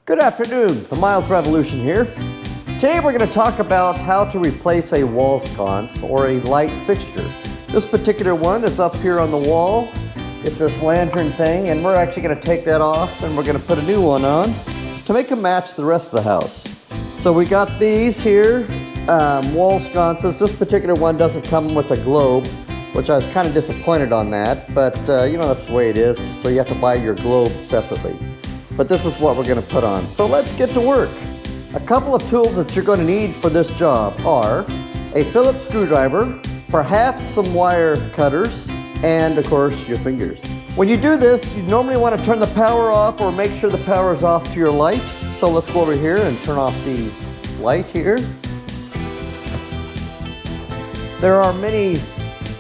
Good afternoon, the Miles Revolution here. Today we're going to talk about how to replace a wall sconce or a light fixture. This particular one is up here on the wall. It's this lantern thing, and we're actually going to take that off and we're going to put a new one on to make it match the rest of the house. So we got these here, wall sconces. This particular one doesn't come with a globe, which I was kind of disappointed on that, but you know, that's the way it is. So you have to buy your globe separately. But this is what we're going to put on. So let's get to work. A couple of tools that you're going to need for this job are a Phillips screwdriver, perhaps some wire cutters, and of course your fingers. When you do this, you normally want to turn the power off or make sure the power is off to your light. So let's go over here and turn off the light here. There are many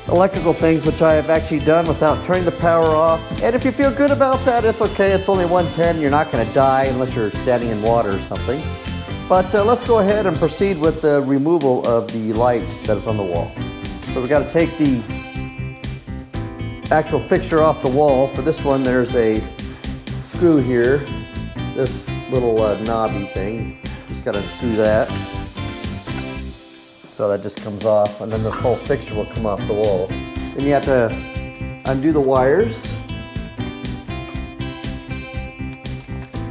electrical things which I have actually done without turning the power off. And if you feel good about that, it's okay. It's only 110. You're not going to die unless you're standing in water or something. But let's go ahead and proceed with the removal of the light that is on the wall. So we got to take the actual fixture off the wall. For this one, there's a screw here. This little knobby thing. Just got to unscrew that. So that just comes off, and then this whole fixture will come off the wall. Then you have to undo the wires.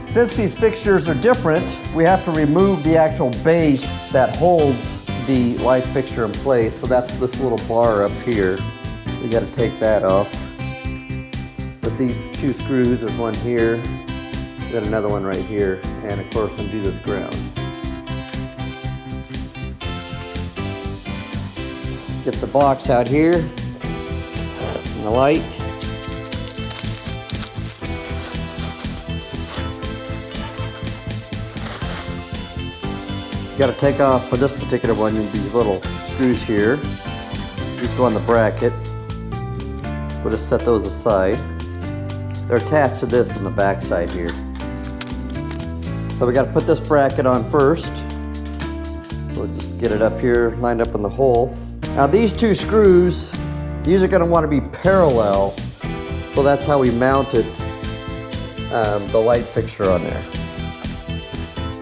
Since these fixtures are different, we have to remove the actual base that holds the light fixture in place. So that's this little bar up here. We got to take that off. With these two screws, there's one here, then another one right here, and of course undo this ground. Get the box out here, and the light. You got to take off, for this particular one, these little screws here. These go on the bracket. We'll just set those aside. They're attached to this on the back side here. So we got to put this bracket on first. So we'll just get it up here, lined up in the hole. Now these two screws, these are going to want to be parallel, so that's how we mounted the light fixture on there.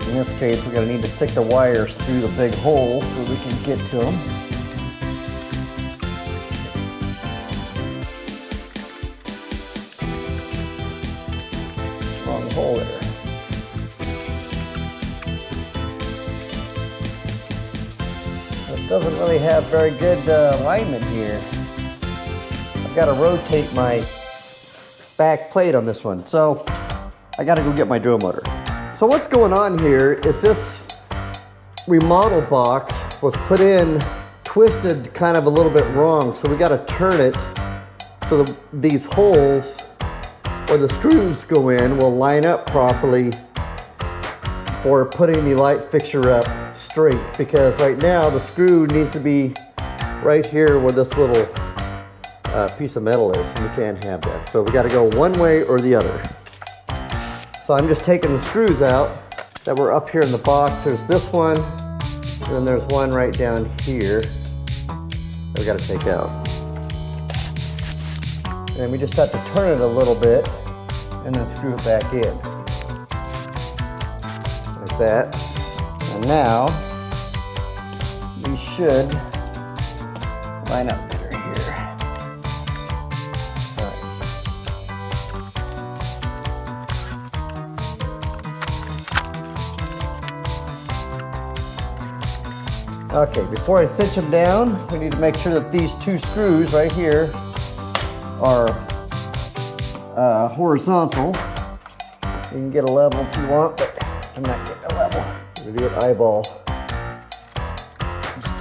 In this case, we're going to need to stick the wires through the big hole so we can get to them. Long hole there. Doesn't really have very good alignment here. I've got to rotate my back plate on this one, so I got to go get my drill motor. So what's going on here is this remodel box was put in twisted kind of a little bit wrong, so we got to turn it so these holes where the screws go in will line up properly for putting the light fixture up straight, because right now the screw needs to be right here where this little piece of metal is, and we can't have that. So we got to go one way or the other. So I'm just taking the screws out that were up here in the box. There's this one, and then there's one right down here that we got to take out. And we just have to turn it a little bit and then screw it back in. Like that. And now, we should line up better here. All right. Okay, before I cinch them down, we need to make sure that these two screws right here are horizontal. You can get a level if you want, but I'm not getting a level. We're gonna do an eyeball. Just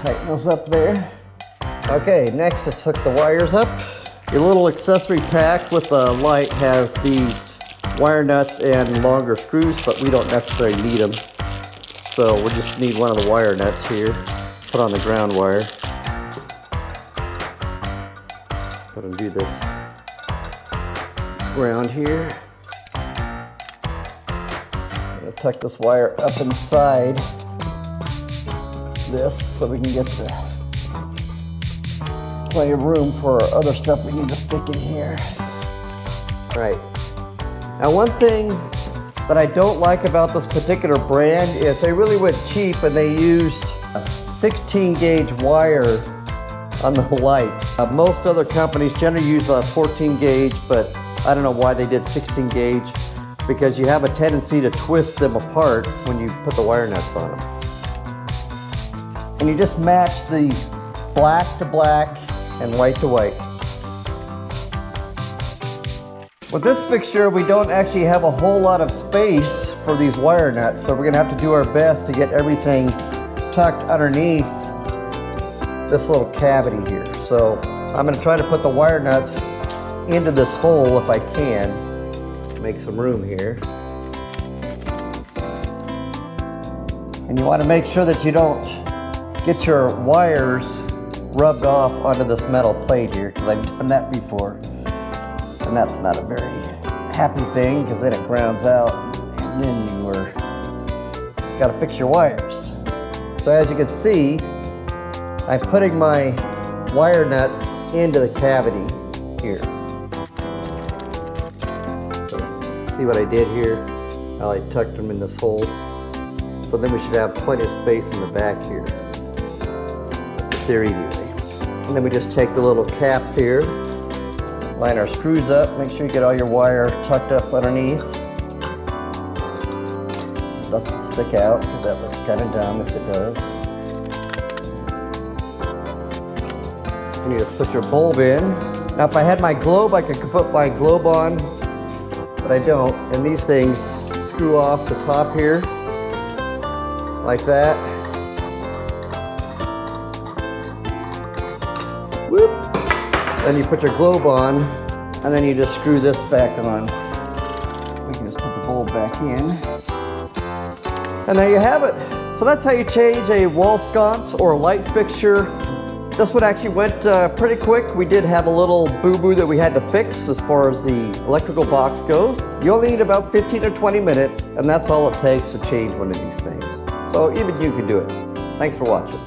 tighten those up there. Okay, next let's hook the wires up. Your little accessory pack with the light has these wire nuts and longer screws, but we don't necessarily need them. So we'll just need one of the wire nuts here. Put on the ground wire. Let them do this ground here. Tuck this wire up inside this so we can get plenty of room for our other stuff we need to stick in here. Right. Now one thing that I don't like about this particular brand is they really went cheap and they used a 16 gauge wire on the light. Most other companies generally use a 14 gauge, but I don't know why they did 16 gauge, because you have a tendency to twist them apart when you put the wire nuts on them. And you just match the black to black and white to white. With this fixture, we don't actually have a whole lot of space for these wire nuts, so we're gonna have to do our best to get everything tucked underneath this little cavity here. So I'm gonna try to put the wire nuts into this hole if I can. Make some room here. And you wanna make sure that you don't get your wires rubbed off onto this metal plate here, because I've done that before. And that's not a very happy thing, because then it grounds out and then you gotta fix your wires. So as you can see, I'm putting my wire nuts into the cavity here. So see what I did here? How I tucked them in this hole. So then we should have plenty of space in the back here. That's the theory anyway. And then we just take the little caps here, line our screws up, make sure you get all your wire tucked up underneath. It doesn't stick out, because that looks kind of dumb if it does. And you just put your bulb in. Now if I had my globe, I could put my globe on, but I don't. And these things screw off the top here, like that. Whoop. Then you put your globe on, and then you just screw this back on. We can just put the bulb back in. And there you have it. So that's how you change a wall sconce or a light fixture. This one actually went pretty quick. We did have a little boo-boo that we had to fix as far as the electrical box goes. You only need about 15 or 20 minutes, and that's all it takes to change one of these things. So even you can do it. Thanks for watching.